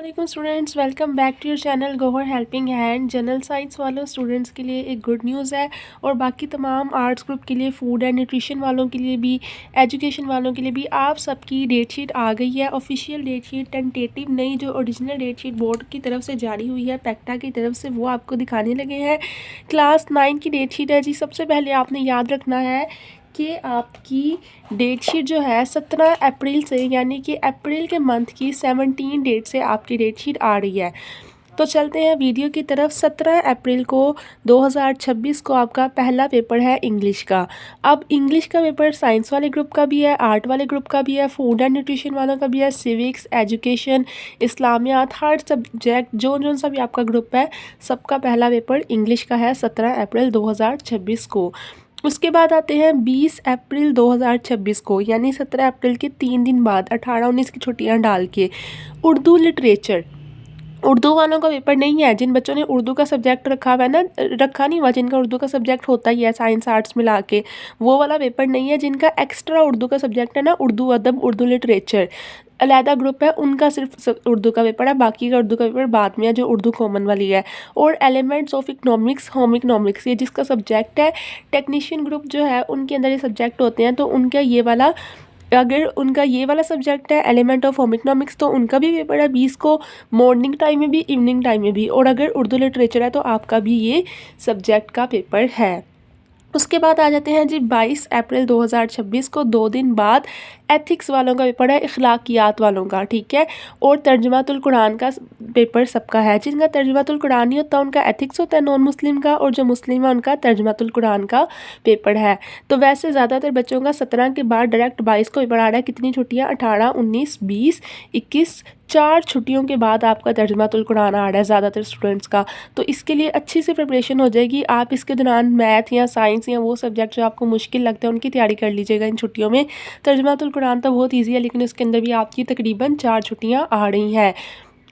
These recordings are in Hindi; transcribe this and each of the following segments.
वालेकुम students, welcome back to your channel Gohar helping hand. General science वालों स्टूडेंट्स के लिए एक गुड न्यूज़ है और बाकी तमाम आर्ट्स ग्रुप के लिए, फूड एंड न्यूट्रिशन वालों के लिए भी, एजुकेशन वालों के लिए भी आप सबकी डेट शीट आ गई है। ऑफिशियल डेट शीट, टेंटेटिव नहीं, जो ओरिजिनल डेट शीट बोर्ड की तरफ से जारी हुई है, पैक्टा की तरफ से, वो आपको दिखाने लगे हैं। क्लास 9 की डेट शीट है जी। सबसे पहले आपने याद रखना है कि आपकी डेट शीट जो है 17 अप्रैल से, यानी कि अप्रैल के मंथ की 17 डेट से आपकी डेट शीट आ रही है। तो चलते हैं वीडियो की तरफ। 17 अप्रैल को 2026 को आपका पहला पेपर है इंग्लिश का। अब इंग्लिश का पेपर साइंस वाले ग्रुप का भी है, आर्ट वाले ग्रुप का भी है, फूड एंड न्यूट्रिशन वालों का भी है, सिविक्स, एजुकेशन, इस्लामियात, हर सब्जेक्ट जो सा भी आपका ग्रुप है, सबका पहला पेपर इंग्लिश का है 17 अप्रैल 2026 को। उसके बाद आते हैं 20 अप्रैल 2026 को, यानी 17 अप्रैल के 3 दिन बाद, 18-19 की छुट्टियां डाल के, उर्दू लिटरेचर। उर्दू वालों का पेपर नहीं है। जिन बच्चों ने उर्दू का सब्जेक्ट रखा हुआ है ना, रखा नहीं हुआ, जिनका उर्दू का सब्जेक्ट होता ही है साइंस आर्ट्स मिला के, वो वाला पेपर नहीं है। जिनका एक्स्ट्रा उर्दू का सब्जेक्ट है ना, उर्दू अदब, उर्दू लिटरेचर, अलहदा ग्रुप है, उनका सिर्फ उर्दू का पेपर है। बाकी का उर्दू का पेपर बाद में है, जो उर्दू कॉमन वाली है। और elements of economics, home economics, ये जिसका सब्जेक्ट है, टेक्नीशियन ग्रुप जो है, उनके अंदर ये सब्जेक्ट होते हैं। तो उनका ये वाला, अगर उनका ये वाला सब्जेक्ट है एलिमेंट ऑफ होम इकनॉमिक्स, तो उनका भी पेपर है 20 को, मॉर्निंग टाइम में भी, इवनिंग टाइम में भी। और अगर उर्दू लिटरेचर है तो आपका भी ये सब्जेक्ट का पेपर है। उसके बाद आ जाते हैं जी 22 अप्रैल 2026 को, 2 दिन बाद एथिक्स वालों का पेपर है, इखलाकियात वालों का, ठीक है। और तर्जुमातुल कुरान का पेपर सबका है। जिनका तर्जुमातुल कुरान नहीं होता उनका एथिक्स होता है नॉन मुस्लिम का, और जो मुस्लिम है उनका तर्जुमातुल कुरान का पेपर है। तो वैसे ज़्यादातर बच्चों का 17 के बाद डायरेक्ट 22 को पेपर आ रहा है। कितनी छुट्टियाँ? 18, 19, 20, 21, 4 छुट्टियों के बाद आपका तर्जुमातुल कुरान आ रहा है ज़्यादातर स्टूडेंट्स का। तो इसके लिए अच्छी सी प्रिपरेशन हो जाएगी। आप इसके दौरान मैथ या साइंस या वो सब्जेक्ट जो आपको मुश्किल लगते हैं उनकी तैयारी कर लीजिएगा इन छुट्टियों में। तर्जुमातुल कुरान तो बहुत ईजी है, लेकिन उसके अंदर भी आपकी तकरीबन 4 छुट्टियाँ आ रही हैं।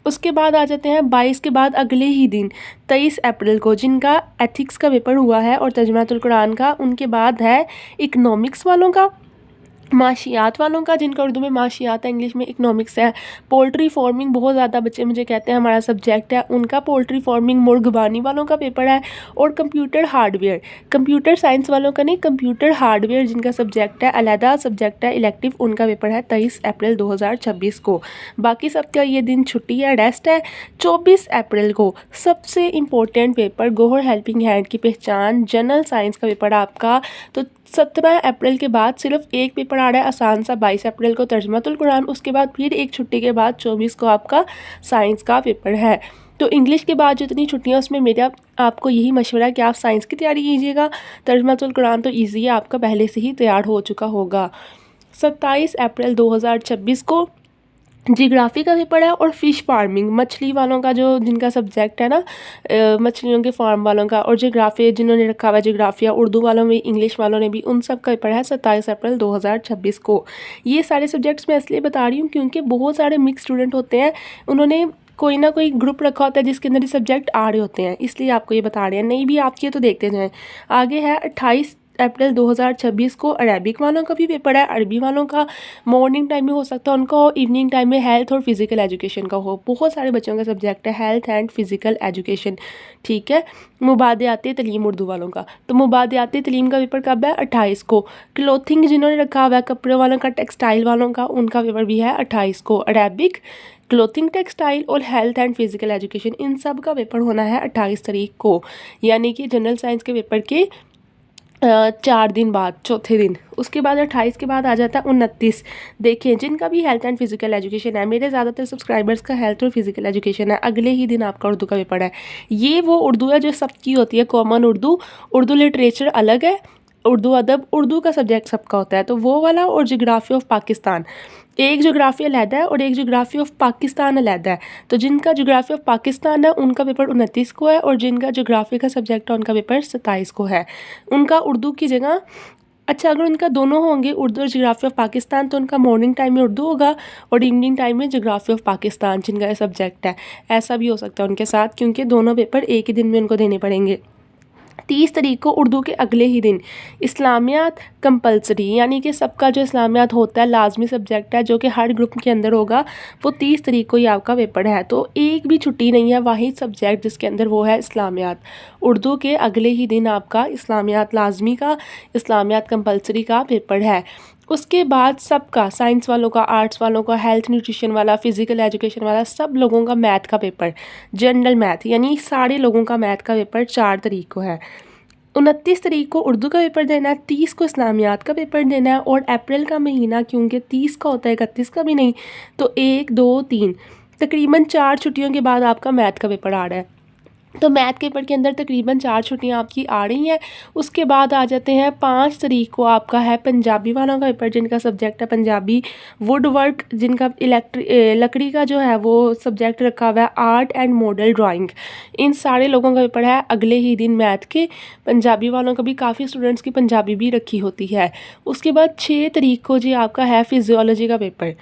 उसके बाद आ जाते हैं 22 के बाद अगले ही दिन 23 अप्रैल को, जिनका एथिक्स का पेपर हुआ है और तर्जुमातुल कुरान का, उनके बाद है इकनॉमिक्स वालों का, माशियात वालों का, जिनका उर्दू में माशियात है, इंग्लिश में इकनॉमिक्स है। पोल्ट्री फार्मिंग, बहुत ज़्यादा बच्चे मुझे कहते हैं हमारा सब्जेक्ट है, उनका पोल्ट्री फार्मिंग, मुर्गबानी वालों का पेपर है। और कंप्यूटर हार्डवेयर, कंप्यूटर साइंस वालों का नहीं, कंप्यूटर हार्डवेयर जिनका सब्जेक्ट है, अलहदा सब्जेक्ट है, इलेक्टिव, उनका पेपर है 23 अप्रैल 2026 को। बाकी सबका ये दिन छुट्टी है, रेस्ट है। 24 अप्रैल को सबसे important paper, Gohar helping hand की पहचान, जनरल साइंस का पेपर आपका। तो 17 अप्रैल के बाद सिर्फ एक पेपर आ रहा है आसान सा, 22 अप्रैल को तर्जुमातुल कुरान। उसके बाद फिर एक छुट्टी के बाद 24 को आपका साइंस का पेपर है। तो इंग्लिश के बाद जितनी छुट्टियां, उसमें मेरा आपको यही मशवरा है कि आप साइंस की तैयारी कीजिएगा। तर्जुमातुल कुरान तो ईजी है, आपका पहले से ही तैयार हो चुका होगा। 27 अप्रैल 2026 को जियोग्राफी का पेपर है। और फ़िश फार्मिंग, मछली वालों का, जो जिनका सब्जेक्ट है ना, मछलियों के फार्म वालों का, और जियोग्राफी जिन्होंने रखा हुआ है, जियोग्राफिया उर्दू वालों में, इंग्लिश वालों ने भी, उन सब का पेपर है 27 अप्रैल 2026 को। ये सारे सब्जेक्ट्स मैं इसलिए बता रही हूँ क्योंकि बहुत सारे मिक्स स्टूडेंट होते हैं, उन्होंने कोई ना कोई ग्रुप रखा होता है जिसके अंदर ये सब्जेक्ट आ रहे होते हैं, इसलिए आपको ये बता रहे हैं। नहीं भी आपकी है तो देखते जाएँ। आगे है 28 अप्रैल 2026 को अरेबिक वालों का भी पेपर है। अरबी वालों का मॉर्निंग टाइम में हो सकता है उनका, और इवनिंग टाइम में हेल्थ और फिजिकल एजुकेशन का हो। बहुत सारे बच्चों का सब्जेक्ट है हेल्थ एंड फिजिकल एजुकेशन, ठीक है। मुबादियाती तलीम उर्दू वालों का, तो मुबादियाती तलीम का पेपर कब है? 28 को। क्लोथिंग जिन्होंने रखा हुआ है, कपड़े वालों का, टेक्सटाइल वालों का, उनका पेपर भी है 28 को। अरेबिक, क्लोथिंग, टेक्सटाइल और हेल्थ एंड फिजिकल एजुकेशन, इन सब का पेपर होना है 28 तारीख को, यानी कि जनरल साइंस के पेपर के 4 दिन बाद, चौथे दिन। उसके बाद 28 के बाद आ जाता है 29। देखिए, जिनका भी हेल्थ एंड फिजिकल एजुकेशन है, मेरे ज़्यादातर सब्सक्राइबर्स का हेल्थ और फिजिकल एजुकेशन है, अगले ही दिन आपका उर्दू का पेपर है। ये वो उर्दू है जो सबकी होती है, कॉमन उर्दू। उर्दू लिटरेचर अलग है, उर्दू अदब, उर्दू का सब्जेक्ट सबका होता है, तो वो वाला। और जियोग्राफी ऑफ पाकिस्तान, एक जियोग्राफी अलहदा है और एक जियोग्राफी ऑफ पाकिस्तान अलहदा है। तो जिनका जियोग्राफी ऑफ पाकिस्तान है उनका पेपर 29 को है, और जिनका जियोग्राफी का सब्जेक्ट है उनका पेपर 27 को है। उनका उर्दू की जगह, अच्छा, अगर उनका दोनों होंगे, उर्दू और जियोग्राफी ऑफ पाकिस्तान, तो उनका मॉर्निंग टाइम में उर्दू होगा और इवनिंग टाइम में जियोग्राफी ऑफ पाकिस्तान, जिनका ये सब्जेक्ट है। ऐसा भी हो सकता है उनके साथ, क्योंकि दोनों पेपर एक ही दिन में उनको देने पड़ेंगे। 30 तारीख को उर्दू के अगले ही दिन इस्लामियात कंपलसरी, यानी कि सबका जो इस्लामियात होता है लाजमी सब्जेक्ट है जो कि हर ग्रुप के अंदर होगा, वो 30 तारीख को ही आपका पेपर है। तो एक भी छुट्टी नहीं है, वाहिद सब्जेक्ट जिसके अंदर वो है इस्लामियात। उर्दू के अगले ही दिन आपका इस्लामियात लाजमी का, इस्लामियात कंपलसरी का पेपर है। उसके बाद सबका, साइंस वालों का, आर्ट्स वालों का, हेल्थ न्यूट्रिशन वाला, फिज़िकल एजुकेशन वाला, सब लोगों का मैथ का पेपर, जनरल मैथ, यानी सारे लोगों का मैथ का पेपर 4 तारीख को है। 29 तारीख को उर्दू का पेपर देना है, 30 को इस्लामियात का पेपर देना है, और अप्रैल का महीना क्योंकि 30 का होता है 31 का भी नहीं, तो 1 2 3 तकरीबन 4 छुट्टियों के बाद आपका मैथ का पेपर आ रहा है। तो मैथ के पेपर के अंदर तकरीबन 4 छुट्टियां आपकी आ रही हैं। उसके बाद आ जाते हैं 5 तारीख को आपका है पंजाबी वालों का पेपर, जिनका सब्जेक्ट है पंजाबी। वुड वर्क, जिनका लकड़ी का जो है वो सब्जेक्ट रखा हुआ है, आर्ट एंड मॉडल ड्राइंग, इन सारे लोगों का पेपर है अगले ही दिन मैथ के। पंजाबी वालों का भी, काफ़ी स्टूडेंट्स की पंजाबी भी रखी होती है। उसके बाद 6 तारीख को जी आपका है फिजियोलॉजी का पेपर,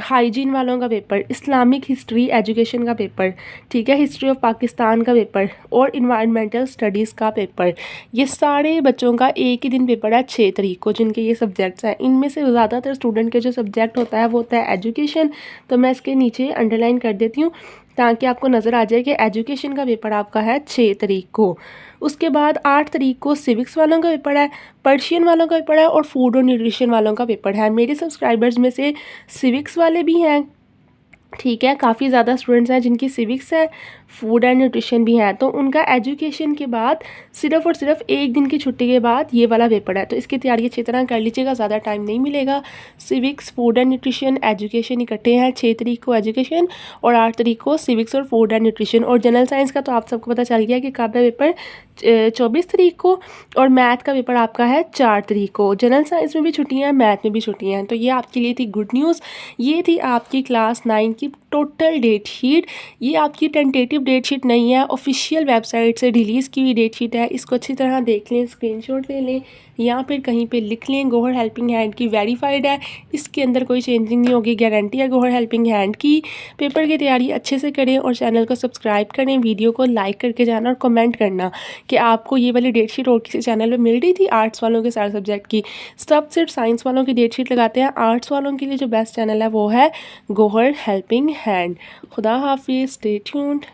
हाइजीन वालों का पेपर, इस्लामिक हिस्ट्री एजुकेशन का पेपर, ठीक है, हिस्ट्री ऑफ पाकिस्तान का पेपर, और इन्वायरमेंटल स्टडीज़ का पेपर। ये सारे बच्चों का एक ही दिन पेपर है 6 तारीख को, जिनके ये सब्जेक्ट्स हैं। इनमें से ज़्यादातर स्टूडेंट के जो सब्जेक्ट होता है वो होता है एजुकेशन। तो मैं इसके नीचे अंडरलाइन कर देती हूँ ताकि आपको नज़र आ जाए कि एजुकेशन का पेपर आपका है 6 तारीख को। उसके बाद 8 तारीख को सिविक्स वालों का पेपर है, पर्शियन वालों का पेपर है, और फूड और न्यूट्रिशन वालों का पेपर है। मेरे सब्सक्राइबर्स में से सिविक्स वाले भी हैं, ठीक है, काफ़ी ज़्यादा स्टूडेंट्स हैं जिनकी सिविक्स है, फूड एंड न्यूट्रिशन भी है। तो उनका एजुकेशन के बाद सिर्फ़ और सिर्फ एक दिन की छुट्टी के बाद ये वाला पेपर है, तो इसकी तैयारी अच्छी तरह कर लीजिएगा, ज़्यादा टाइम नहीं मिलेगा। Civics, food and nutrition, education इकट्ठे हैं। 6 तारीख को एजुकेशन और 8 तारीख को सिविक्स और फूड एंड न्यूट्रिशन। और जनरल साइंस का तो आप सबको पता चल गया कि कब है पेपर, 24 तारीख को, और मैथ का पेपर आपका है 4 तारीख को। जनरल साइंस में भी छुट्टियाँ हैं, मैथ में भी छुट्टियाँ हैं। तो ये आपके लिए थी गुड न्यूज़। ये थी आपकी क्लास 9 की टोटल डेट शीट। ये आपकी टेंटेटिव डेट शीट नहीं है, ऑफिशियल वेबसाइट से रिलीज़ की हुई डेट शीट है। इसको अच्छी तरह देख लें, स्क्रीनशॉट ले लें, या फिर कहीं पे लिख लें। गोहर हेल्पिंग हैंड की वेरीफाइड है, इसके अंदर कोई चेंजिंग नहीं होगी, गारंटी है गोहर हेल्पिंग हैंड की। पेपर की तैयारी अच्छे से करें और चैनल को सब्सक्राइब करें, वीडियो को लाइक करके जाना और कमेंट करना कि आपको ये वाली डेट शीट और किसी चैनल पे मिल रही थी आर्ट्स वालों के सारे सब्जेक्ट की। सब सिर्फ साइंस वालों की डेट शीट लगाते हैं। आर्ट्स वालों के लिए जो बेस्ट चैनल है वो है गोहर हेल्पिंग हैंड। खुदा हाफिज़, स्टे ट्यून्ड।